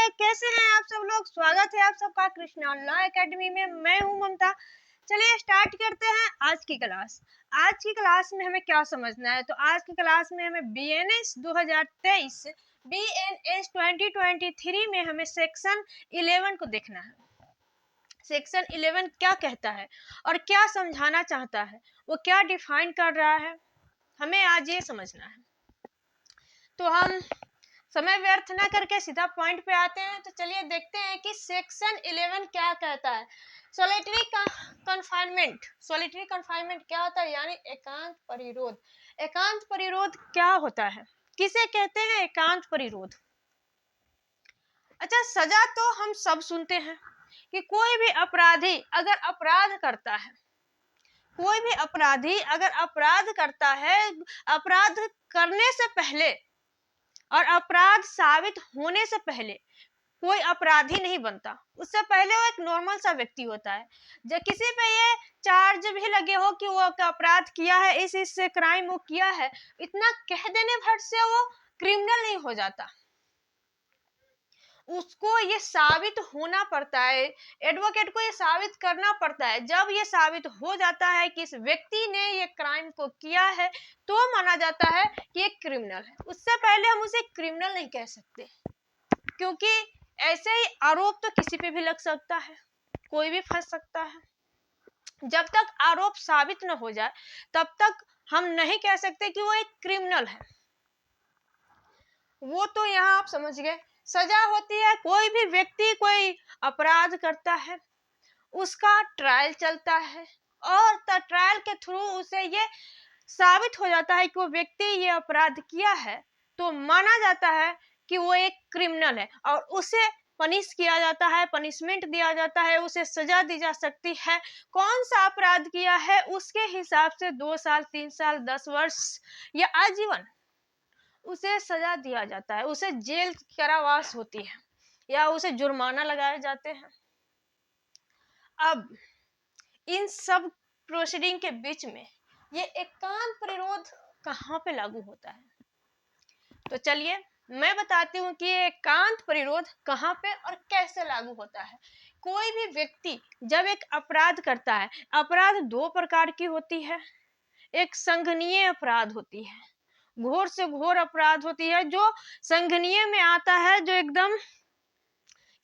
कैसे हैं आप सब लोग। स्वागत है आप सबका कृष्णा लॉ एकेडमी में। मैं हूं ममता। चलिए स्टार्ट करते हैं आज की क्लास। आज की क्लास में हमें क्या समझना है, तो आज की क्लास में हमें बीएनएस 2023 बीएनएस 2023 में हमें सेक्शन 11 को देखना है। सेक्शन 11 क्या कहता है और क्या समझाना चाहता है, वो क्या डिफाइन कर रहा है, हमें आज ये समझना है। तो हम समय व्यर्थ ना करके सीधा पॉइंट पे आते हैं। तो चलिए देखते हैं कि सेक्शन 11 क्या कहता है। Solitary confinement. सॉलिटरी कन्फाइनमेंट क्या होता है, यानी एकांत परिरोध। एकांत परिरोध क्या होता है, किसे कहते हैं एकांत परिरोध। अच्छा, सजा तो हम सब सुनते हैं कि कोई भी अपराधी अगर अपराध करता है, कोई भी अपराधी अगर अपराध करता है, अपराध करने से पहले और अपराध साबित होने से पहले कोई अपराधी नहीं बनता। उससे पहले वो एक नॉर्मल सा व्यक्ति होता है। जब किसी पे ये चार्ज भी लगे हो कि वो अपराध किया है, इस से क्राइम वो किया है, इतना कह देने भर से वो क्रिमिनल नहीं हो जाता। उसको ये साबित होना पड़ता है, एडवोकेट को ये साबित करना पड़ता है। जब ये साबित हो जाता है कि इस व्यक्ति ने ये क्राइम को किया है, तो माना जाता है कि ये क्रिमिनल है। उससे पहले हम उसे क्रिमिनल नहीं कह सकते, क्योंकि ऐसे ही आरोप तो किसी पे भी लग सकता है, कोई भी फंस सकता है। जब तक आरोप साबित न हो जाए तब तक हम नहीं कह सकते कि वो एक क्रिमिनल है। वो तो यहाँ आप समझ गए। सजा होती है, कोई भी व्यक्ति कोई अपराध करता है, उसका ट्रायल चलता है और ट्रायल के थ्रू उसे ये साबित हो जाता है कि वो व्यक्ति ये अपराध किया है, तो माना जाता है कि वो एक क्रिमिनल है और उसे पनिश किया जाता है, पनिशमेंट दिया जाता है, उसे सजा दी जा सकती है। कौन सा अपराध किया है उसके हिसाब से 2 साल, 3 साल, 10 वर्ष या आजीवन उसे सजा दिया जाता है। उसे जेल कारावास होती है या उसे जुर्माना लगाए जाते हैं। अब इन सब प्रोसीडिंग के बीच में ये एकांत परिरोध कहाँ पे लागू होता है, तो चलिए मैं बताती हूँ कि ये एकांत परिरोध कहाँ पे और कैसे लागू होता है। कोई भी व्यक्ति जब एक अपराध करता है, अपराध 2 प्रकार की होती है। एक संघनीय अपराध होती है, घोर से घोर अपराध होती है। जो संघनीय में आता है, जो एकदम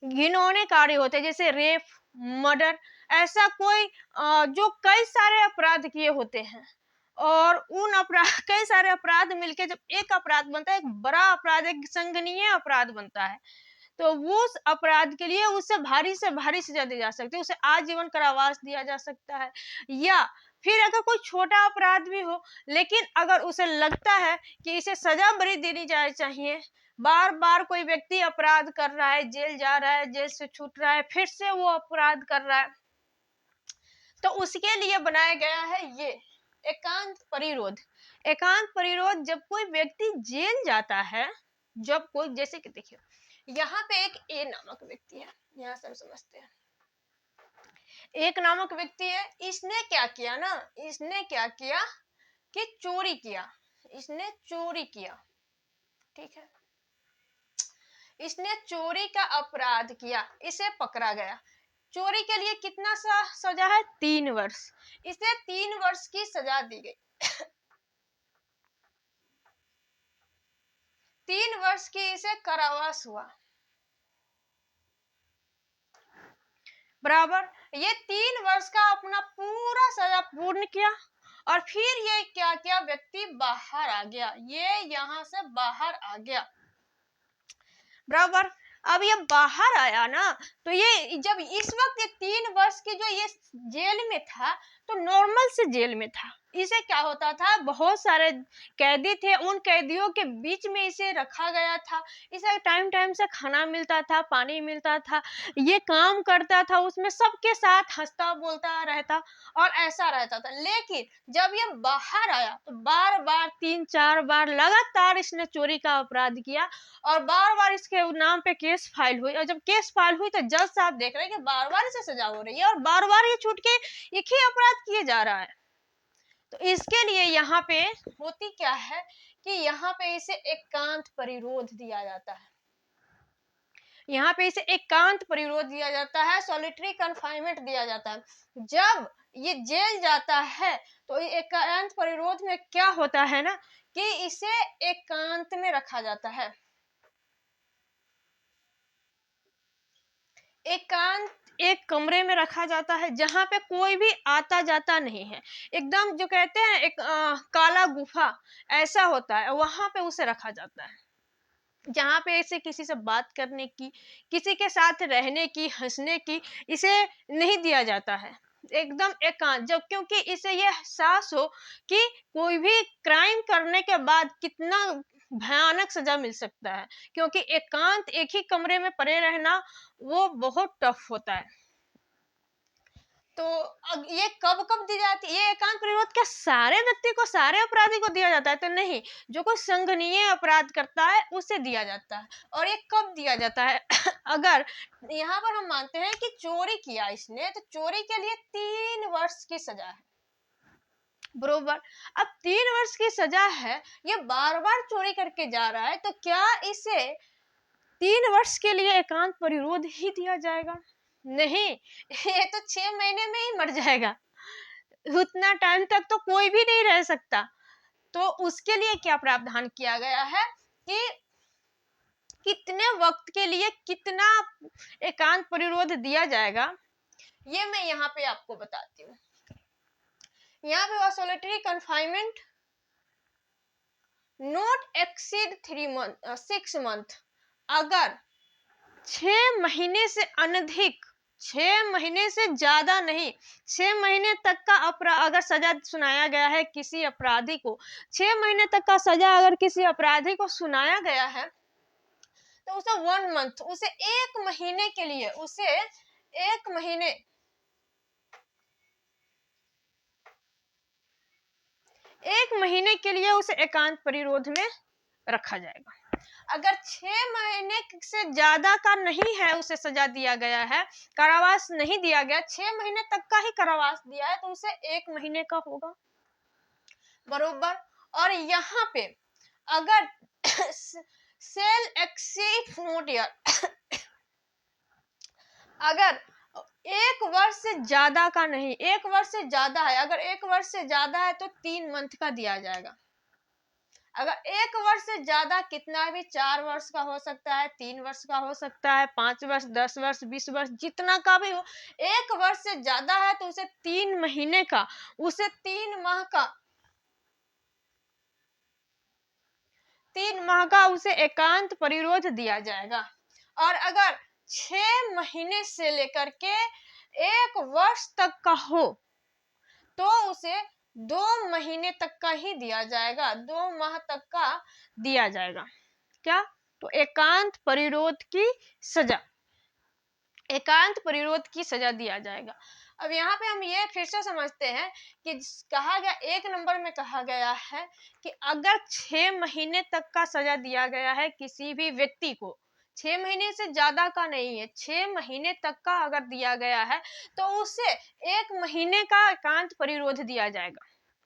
घिनौने कार्य होते हैं, जैसे रेप, मर्डर, ऐसा कोई जो कई सारे अपराध किए होते हैं और उन अपराध कई सारे अपराध मिलके जब एक अपराध बनता है, एक बड़ा अपराध, एक संघनीय अपराध बनता है, तो वो उस अपराध के लिए उससे भारी सजा दी जा सकती है। उसे आजीवन कारावास दिया जा सकता है। या फिर अगर कोई छोटा अपराध भी हो, लेकिन अगर उसे लगता है कि इसे सजा बड़ी देनी चाहिए, बार बार कोई व्यक्ति अपराध कर रहा है, जेल जा रहा है, जेल से छूट रहा है, फिर से वो अपराध कर रहा है, तो उसके लिए बनाया गया है ये एकांत परिरोध। एकांत परिरोध जब कोई व्यक्ति जेल जाता है, जब कोई, जैसे कि देखिए यहाँ पे एक ए नामक व्यक्ति है, यहाँ से हम समझते हैं एक नामक व्यक्ति है। इसने क्या किया ना, इसने क्या किया कि चोरी किया, इसने चोरी किया, ठीक है। इसने चोरी का अपराध किया, इसे पकड़ा गया। चोरी के लिए कितना सजा है, 3 वर्ष। इसे 3 वर्ष की सजा दी गई। 3 वर्ष की इसे कारावास हुआ, बराबर। ये 3 वर्ष का अपना पूरा सजा पूर्ण किया और फिर ये क्या किया, व्यक्ति बाहर आ गया, ये यहाँ से बाहर आ गया, बराबर। अब ये बाहर आया ना, तो ये जब इस वक्त ये 3 वर्ष की जो ये जेल में था, तो नॉर्मल से जेल में था। इसे क्या होता था, बहुत सारे कैदी थे, उन कैदियों के बीच में इसे रखा गया था। इसे टाइम टाइम से खाना मिलता था, पानी मिलता था, ये काम करता था, उसमें सबके साथ हंसता बोलता रहता और ऐसा रहता था। लेकिन जब ये बाहर आया तो बार बार 3-4 बार लगातार इसने चोरी का अपराध किया और बार बार इसके नाम पे केस फाइल हुई। और जब केस फाइल हुई तो जज साहब देख रहे हैं कि बार बार इसे सजा हो रही है और बार बार ये छूट के एक ही अपराध किए जा रहा है, तो इसके लिए यहाँ पे होती क्या है कि यहाँ पे इसे एकांत परिरोध दिया जाता है। यहाँ पे इसे एकांत परिरोध दिया जाता है, सॉलिटरी कन्फाइनमेंट दिया जाता है। जब ये जेल जाता है तो एकांत परिरोध में क्या होता है ना कि इसे एकांत में रखा जाता है। एकांत एक कमरे में रखा जाता है जहां पे कोई भी आता जाता नहीं है, एकदम जो कहते हैं एक काला गुफा ऐसा होता है, वहां पे उसे रखा जाता है जहां पे इसे किसी से बात करने की, किसी के साथ रहने की, हंसने की इसे नहीं दिया जाता है। एकदम एकांत, जब क्योंकि इसे यह एहसास हो कि कोई भी क्राइम करने के बाद कितना भयानक सजा मिल सकता है, क्योंकि एकांत एक ही कमरे में पड़े रहना वो बहुत टफ होता है। तो अब ये कब कब दी जाती है? ये एकांत परिरोध क्या सारे व्यक्ति को, सारे अपराधी को दिया जाता है? तो नहीं, जो कोई संगनीय अपराध करता है उसे दिया जाता है। और ये कब दिया जाता है? अगर यहाँ पर हम मानते हैं कि चोरी किया इसने, तो चोरी के लिए 3 वर्ष की सजा है, बरोबर। अब 3 वर्ष की सजा है, ये बार बार चोरी करके जा रहा है, तो क्या इसे 3 वर्ष के लिए एकांत परिरोध ही दिया जाएगा? नहीं, ये तो 6 महीने में ही मर जाएगा। उतना टाइम तक तो कोई भी नहीं रह सकता। तो उसके लिए क्या प्रावधान किया गया है कि कितने वक्त के लिए कितना एकांत परिरोध दिया जाएगा, ये मैं यहाँ पे आपको बताती हूँ। यहाँ पे solitary confinement not exceed 6 month, अगर 6 महीने से अनधिक, 6 महीने से ज्यादा नहीं, 6 महीने तक का अगर सजा सुनाया गया है किसी अपराधी को, 6 महीने तक का सजा अगर किसी अपराधी को सुनाया गया है, तो उसे 1 मंथ, उसे 1 महीने के लिए, उसे 1 महीने, 1 महीने के लिए उसे एकांत परिरोध में रखा जाएगा। अगर 6 महीने से ज्यादा का नहीं है, उसे सजा दिया गया है, कारावास नहीं दिया गया, 6 महीने तक का ही कारावास दिया है, तो उसे 1 महीने का होगा, बरोबर। और यहाँ पे अगर सेल एक्सीड नोट ईयर, अगर 1 वर्ष से ज्यादा का नहीं, 1 वर्ष से ज्यादा है, अगर 1 वर्ष से ज्यादा है तो 3 मंथ का दिया जाएगा। अगर 1 वर्ष से ज्यादा, कितना भी, 4 वर्ष का हो सकता है, 3 वर्ष का हो सकता है, 5 वर्ष, 10 वर्ष, 20 वर्ष, जितना का भी हो, 1 वर्ष से ज्यादा है तो उसे 3 महीने का, उसे 3 माह का, 3 माह का उसे एकांत परिरोध दिया जाएगा। और अगर 6 महीने से लेकर के 1 वर्ष तक का हो तो उसे 2 महीने तक का ही दिया जाएगा, 2 माह तक का दिया जाएगा। क्या? तो एकांत परिरोध की सजा, एकांत परिरोध की सजा दिया जाएगा। अब यहाँ पे हम ये फिर से समझते हैं कि कहा गया, 1 नंबर में कहा गया है कि अगर 6 महीने तक का सजा दिया गया है किसी भी व्यक्ति को, 6 महीने से ज्यादा का नहीं है, 6 महीने तक का अगर दिया गया है तो उसे 1 महीने का एकांत परिरोध दिया जाएगा,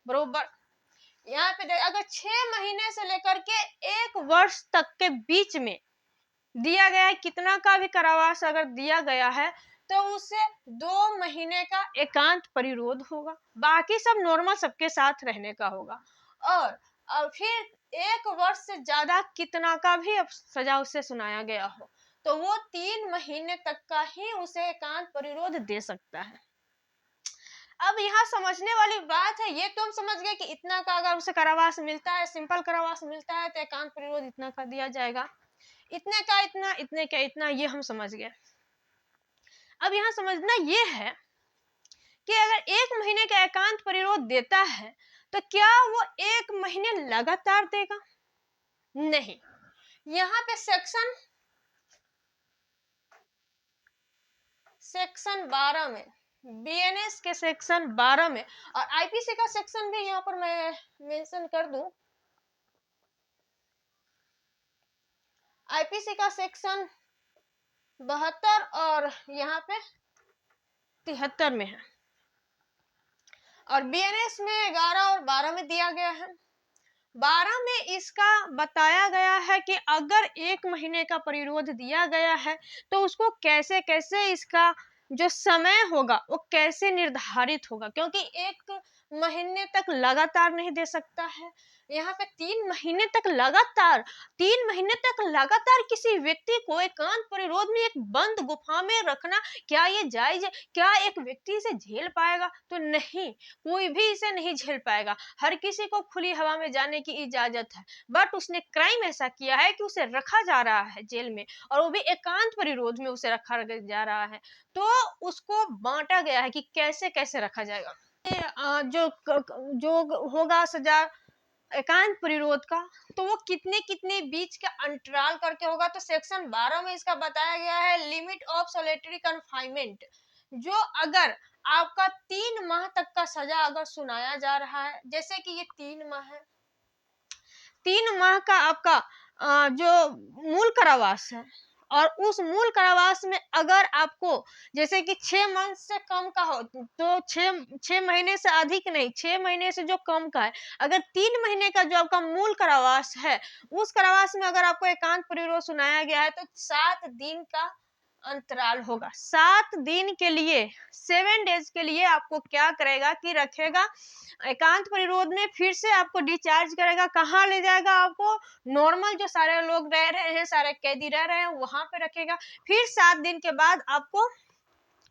बरोबर। यहाँ पे अगर 6 महीने से लेकर के 1 वर्ष तक के बीच में दिया गया है, कितना का भी कारावास अगर दिया गया है तो उसे 2 महीने का एकांत परिरोध होगा, बाकी सब नॉर्मल सबके साथ रहने का होगा। और फिर 1 वर्ष से ज्यादा कितना का भी सजा उसे सुनाया गया हो तो वो 3 महीने तक का ही उसे एकांत परिरोध दे सकता है। अब यहाँ समझने वाली बात है, ये तो हम समझ गए कि इतना का अगर उसे कारावास मिलता है, सिंपल कारावास मिलता है, तो एकांत परिरोध इतना का दिया जाएगा, इतने का इतना, इतने का इतना, ये हम समझ गए। अब यहाँ समझना ये है कि अगर 1 महीने का एकांत परिरोध देता है तो क्या वो 1 महीने लगातार देगा? नहीं। यहाँ पे सेक्शन 12 में, बीएनएस के सेक्शन 12 में, और आईपीसी का सेक्शन भी यहाँ पर मैं मेंशन कर दूं, आईपीसी का सेक्शन 72 और यहाँ पे 73 में है, और बीएनएस में 11 और 12 में दिया गया है। 12 में इसका बताया गया है कि अगर 1 महीने का परिरोध दिया गया है तो उसको कैसे कैसे इसका जो समय होगा वो कैसे निर्धारित होगा, क्योंकि 1 महीने तक लगातार नहीं दे सकता है। यहाँ पे 3 महीने तक लगातार किसी व्यक्ति को एकांत परिरोध में एक बंद गुफा में रखना, क्या ये जायज है? क्या एक व्यक्ति इसे झेल पाएगा? तो नहीं, कोई भी इसे नहीं झेल पाएगा। हर किसी को खुली हवा में जाने की इजाजत है, बट उसने क्राइम ऐसा किया है कि उसे रखा जा रहा है जेल में, और वो भी एकांत परिरोध में उसे रखा जा रहा है। तो उसको बांटा गया है कि कैसे कैसे रखा जाएगा। जो होगा सजा एकांत परिरोध का, तो वो कितने कितने बीच का अंतराल करके होगा। तो सेक्शन 12 में इसका बताया गया है लिमिट ऑफ सोलिटरी कन्फाइनमेंट, जो अगर आपका 3 माह तक का सजा अगर सुनाया जा रहा है, जैसे कि ये 3 माह है, 3 माह का आपका जो मूल कारावास है, और उस मूल कारावास में अगर आपको जैसे कि 6 मंथ से कम का हो, तो 6 महीने से अधिक नहीं, 6 महीने से जो कम का है, अगर 3 महीने का जो आपका मूल कारावास है, उस कारावास में अगर आपको एकांत परिरोध सुनाया गया है तो 7 दिन का अंतराल होगा। 7 दिन के लिए, 7 डेज के लिए आपको क्या करेगा कि रखेगा एकांत परिरोध में, फिर से आपको डिस्चार्ज करेगा। कहाँ ले जाएगा? आपको नॉर्मल जो सारे लोग रह रहे हैं, सारे कैदी रह रहे हैं, वहां पे रखेगा। फिर 7 दिन के बाद आपको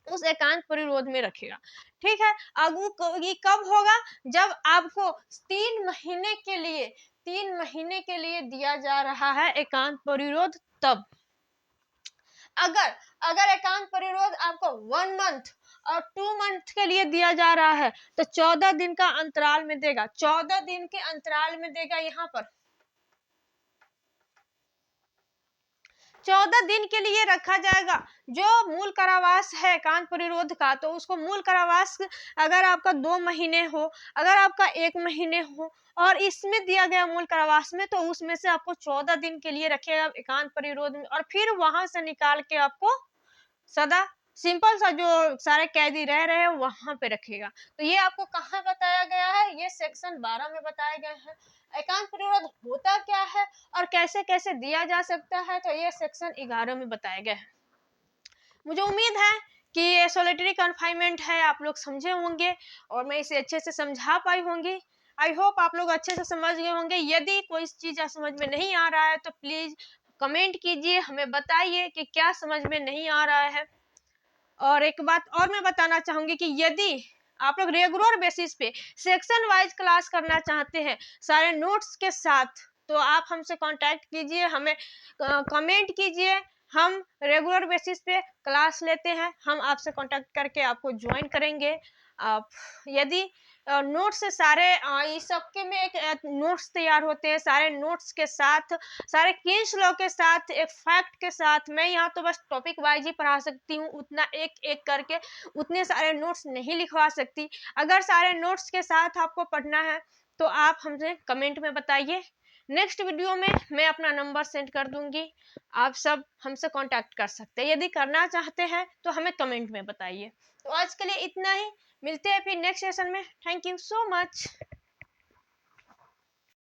उस एकांत परिरोध में रखेगा। ठीक है, अब ये कब होगा? जब आपको 3 महीने के लिए दिया जा रहा है एकांत परिरोध, तब अगर एकांत परिरोध आपको 1 मंथ और 2 मंथ के लिए दिया जा रहा है तो 14 दिन का अंतराल में देगा। 14 दिन के अंतराल में देगा। यहाँ पर 14 दिन के लिए रखा जाएगा। जो मूल कारावास है एकांत परिरोध का, तो उसको मूल कारावास अगर आपका 2 महीने हो, अगर आपका 1 महीने हो, और इसमें दिया गया मूल कारावास में, तो उसमें से आपको 14 दिन के लिए रखेगा एकांत परिरोध में, और फिर वहां से निकाल के आपको सदा सिंपल सा जो सारे कैदी रह रहे हैं वहां पे रखेगा। तो ये आपको कहाँ बताया गया है? ये सेक्शन 12 में बताया गया है। एकांत परिरोध होता क्या है और कैसे कैसे दिया जा सकता है, तो ये सेक्शन 11 में बताया गया है। मुझे उम्मीद है कि ये सोलिटरी कन्फाइनमेंट है, आप लोग समझे होंगे और मैं इसे अच्छे से समझा पाई होंगी। आई होप आप लोग अच्छे से समझ गए होंगे। यदि कोई चीज समझ में नहीं आ रहा है तो प्लीज कमेंट कीजिए, हमें बताइए कि क्या समझ में नहीं आ रहा है। और एक बात और मैं बताना चाहूंगी कि यदि आप लोग रेगुलर बेसिस पे सेक्शन वाइज क्लास करना चाहते हैं सारे नोट्स के साथ, तो आप हमसे कांटेक्ट कीजिए, हमें कमेंट कीजिए। हम रेगुलर बेसिस पे क्लास लेते हैं, हम आपसे कांटेक्ट करके आपको ज्वाइन करेंगे। आप यदि नोट्स से सारे इस सबके में एक नोट्स तैयार होते हैं, सारे नोट्स के साथ, सारे केस लॉ के साथ, एक फैक्ट के साथ। मैं यहाँ तो बस टॉपिक वाइज ही पढ़ा सकती हूँ, उतना एक एक करके उतने सारे नोट्स नहीं लिखवा सकती। अगर सारे नोट्स के साथ आपको पढ़ना है तो आप हमसे कमेंट में बताइए। नेक्स्ट वीडियो में मैं अपना नंबर सेंड कर दूंगी, आप सब हमसे कांटेक्ट कर सकते हैं। यदि करना चाहते हैं तो हमें कमेंट में बताइए। तो आज के लिए इतना ही, मिलते हैं फिर नेक्स्ट सेशन में। Thank you so much.